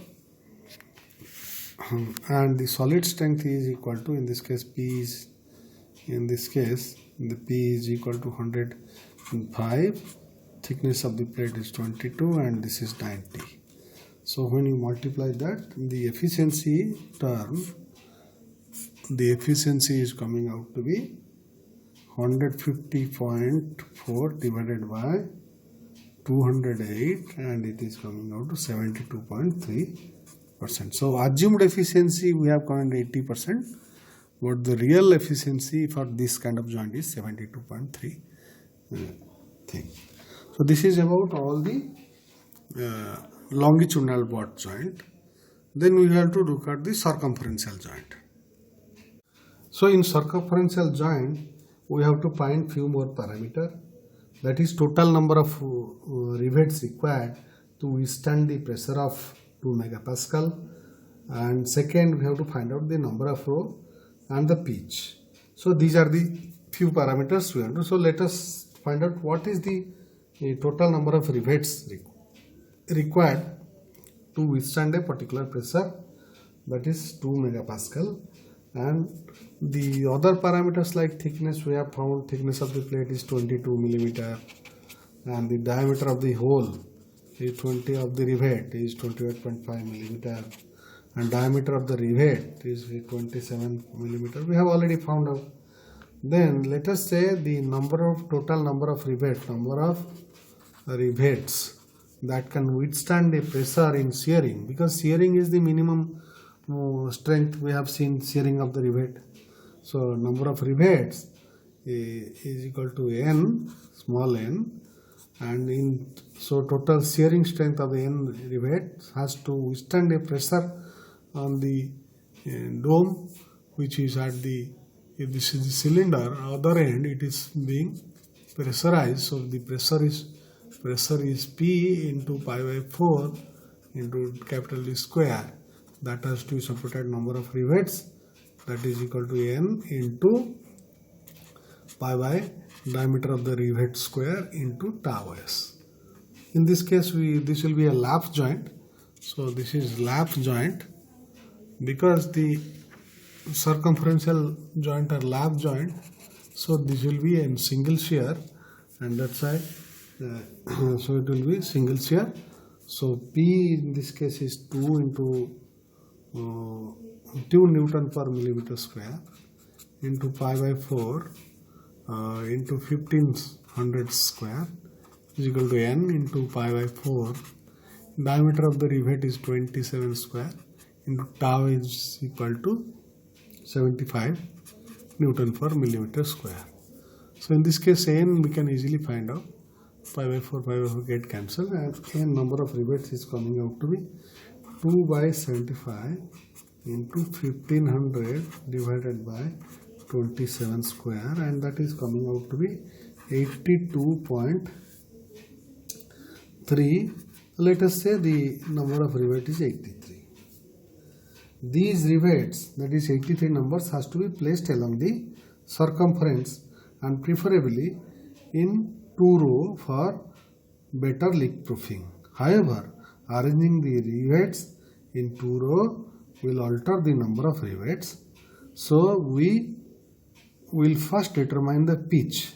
and the solid strength is equal to, in this case P is, the P is equal to 105, thickness of the plate is 22 and this is 90, So when you multiply that, the efficiency term, the efficiency is coming out to be 150.4 divided by 208, and it is coming out to 72.3%. So assumed efficiency we have coined 80%, but the real efficiency for this kind of joint is 72.3 thing. So this is about all the longitudinal butt joint. Then we have to look at the circumferential joint. So in circumferential joint, we have to find few more parameter, that is total number of rivets required to withstand the pressure of 2 megapascal, and second we have to find out the number of row and the pitch. So these are the few parameters we have to. So let us find out what is the total number of rivets required to withstand a particular pressure, that is 2 megapascal. And the other parameters like thickness, we have found thickness of the plate is 22 millimeter, and the diameter of the hole is 20 of the rivet is 28.5 millimeter, and diameter of the rivet is 27 millimeter. We have already found out. Then let us say the total number of rivets that can withstand a pressure in shearing, because shearing is the minimum strength. We have seen shearing of the rivet. So number of rivets is equal to n, small n, and so total shearing strength of the n rivet has to withstand a pressure on the dome, which is at the, if this is the cylinder, other end it is being pressurized. So the pressure is P into pi by 4 into capital D square. That has to be supported number of rivets, that is equal to n into pi by diameter of the rivet square into tau s. In this case this will be a lap joint. So this is lap joint because the circumferential joint are lap joint. So this will be a single shear, and that's why so it will be single shear. So P in this case is 2 into 2 Newton per millimeter square into pi by 4 into 1500 square is equal to n into pi by 4. Diameter of the rivet is 27 square into tau is equal to 75 Newton per millimeter square. So in this case n we can easily find out. Pi by 4 get cancelled, and n number of rivets is coming out to be 2 by 75 into 1500 divided by 27 square, and that is coming out to be 82.3. Let us say the number of rivets is 83. These rivets, that is 83 numbers, has to be placed along the circumference, and preferably in 2 row for better leak proofing. However, arranging the rivets in 2 row will alter the number of rivets. So we will first determine the pitch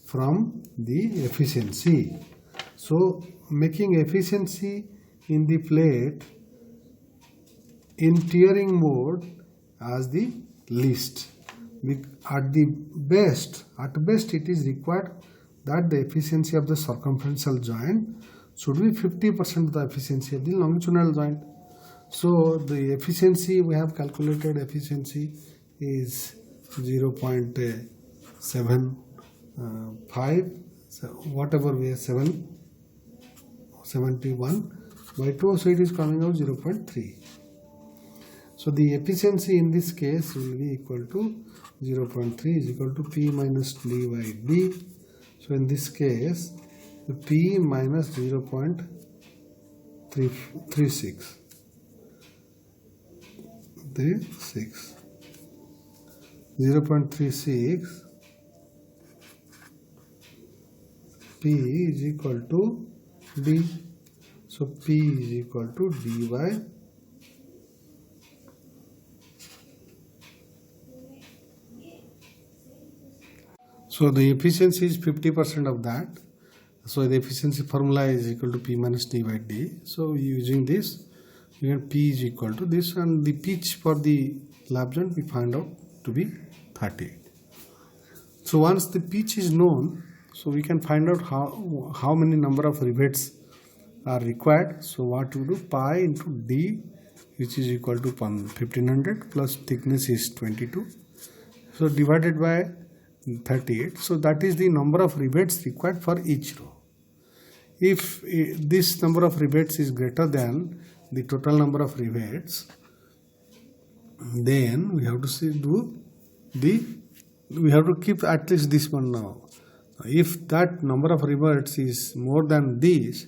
from the efficiency. So making efficiency in the plate in tearing mode as the least. At best it is required that the efficiency of the circumferential joint should be 50% of the efficiency of the longitudinal joint. So the efficiency, we have calculated efficiency is 0.75, so whatever we have 71 by 2, so it is coming out 0.3. So the efficiency in this case will be equal to 0.3 is equal to P minus D by D. So in this case the P minus 0.36 0.36 P is equal to D. So P is equal to D by so the efficiency is 50% of that, So the efficiency formula is equal to P minus D by D. So using this, you can P is equal to this, and the pitch for the lap joint we find out to be 38. So once the pitch is known, so we can find out how many number of rivets are required. So what we do, pi into D, which is equal to 1500 plus thickness is 22. So divided by 38. So that is the number of rivets required for each row. If this number of rivets is greater than the total number of rivets, then we have to we have to keep at least this one now. If that number of rivets is more than this,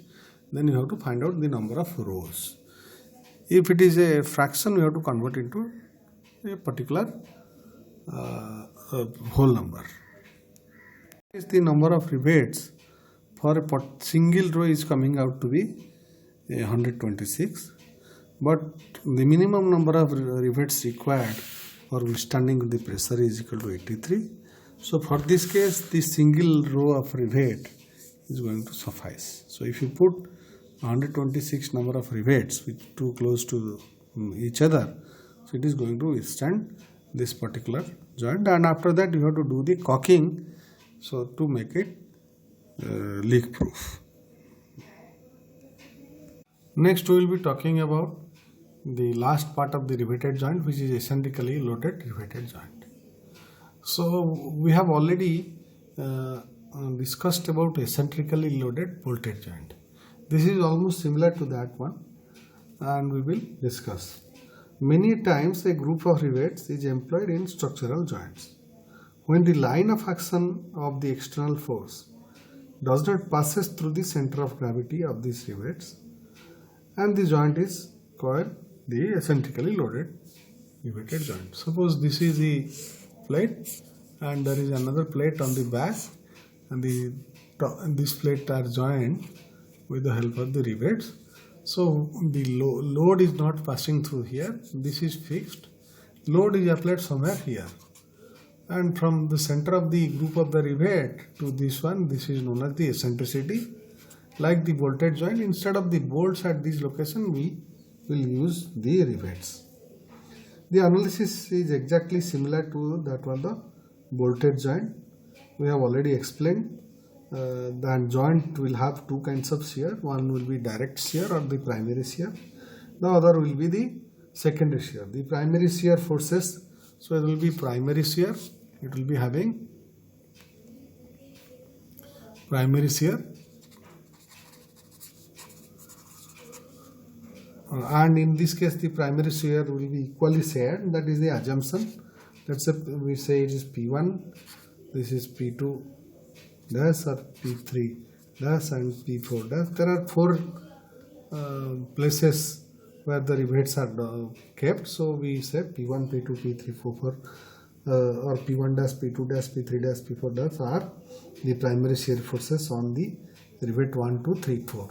then you have to find out the number of rows. If it is a fraction, we have to convert into a particular whole number. Is the number of rivets for a single row is coming out to be 126, but the minimum number of rivets required for withstanding the pressure is equal to 83. So for this case, the single row of rivet is going to suffice. So if you put 126 number of rivets which too close to each other, so it is going to withstand this particular joint, and after that you have to do the caulking, so to make it leak proof. Next we will be talking about the last part of the riveted joint, which is eccentrically loaded riveted joint. So we have already discussed about eccentrically loaded bolted joint. This is almost similar to that one, and we will discuss. Many times a group of rivets is employed in structural joints. When the line of action of the external force does not passes through the center of gravity of these rivets, and the joint is called the eccentrically loaded riveted joint. Suppose this is the plate and there is another plate on the back, and this plate are joined with the help of the rivets. So the load is not passing through here. This is fixed. Load is applied somewhere here, and from the center of the group of the rivet to this one, this is known as the eccentricity. Like the bolted joint, instead of the bolts at this location, we will use the rivets. The analysis is exactly similar to that one, the bolted joint. We have already explained that joint will have two kinds of shear. One will be direct shear or the primary shear. The other will be the secondary shear. The primary shear forces, so it will be primary shear. It will be having primary shear. And in this case the primary shear will be equally shared. That is the assumption. Let's say we say it is P1, this is P2 dash or P3 dash and P4 dash. There are four places where the rivets are kept, so we say P1, P2, P3, 4 or P1 dash, P2 dash, P3 dash, P4 dash are the primary shear forces on the rivet 1, 2, 3, 4.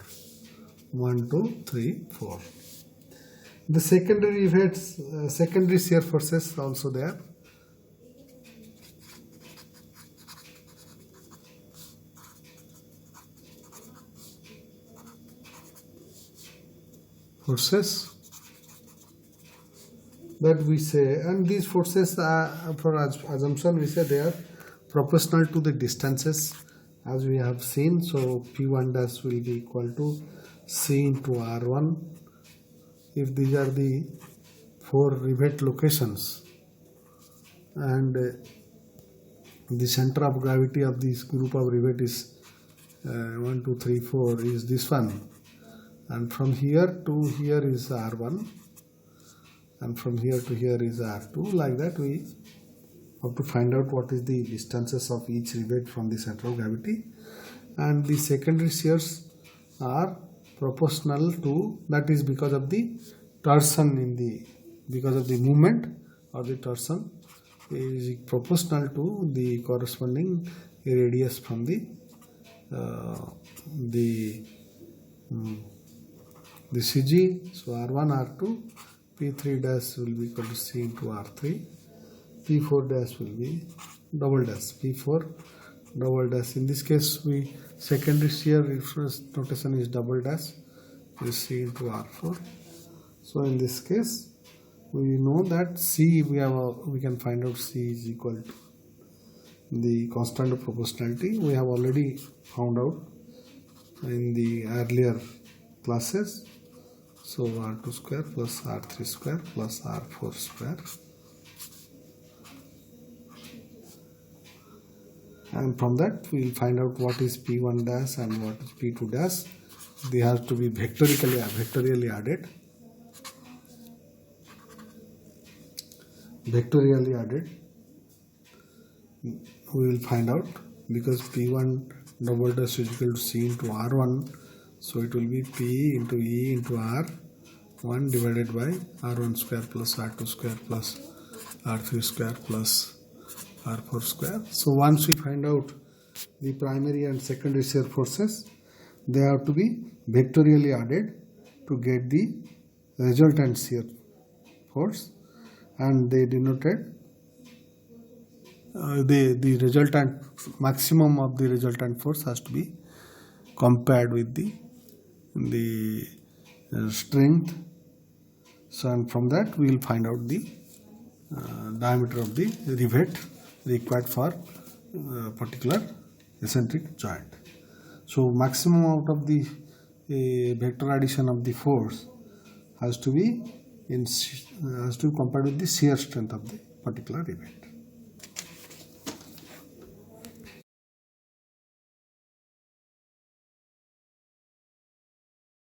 1, 2, 3, 4. The secondary rivets, secondary shear forces also there. Forces that we say, and these forces are, for assumption we say they are proportional to the distances as we have seen. So P1 dash will be equal to C into R1 if these are the four rivet locations, and the center of gravity of this group of rivet is 1, 2, 3, 4 is this one, and from here to here is R1, and from here to here is R2. Like that we have to find out what is the distances of each rivet from the center of gravity, and the secondary shears are proportional to, that is because of the torsion in the, because of the movement or the torsion is proportional to the corresponding radius from the CG. So R1, R2, P3 dash will be equal to C into R3, P4 dash will be double dash P4 double dash. In this case, we secondary shear reference notation is double dash is C into R4. So in this case, we know that C we can find out C is equal to the constant of proportionality. We have already found out in the earlier classes. So R2 square plus R3 square plus R4 square. And from that we will find out what is P1 dash and what is P2 dash. They have to be vectorially added. Vectorially added. We will find out, because P1 double dash is equal to C into R1, so it will be P into E into R1 divided by R1 square plus R2 square plus R3 square plus R4 square. So once we find out the primary and secondary shear forces, they have to be vectorially added to get the resultant shear force, and they denoted the resultant maximum of the resultant force has to be compared with the strength. So and from that we will find out the diameter of the rivet required for particular eccentric joint. So maximum out of the vector addition of the force has to be compared with the shear strength of the particular rivet.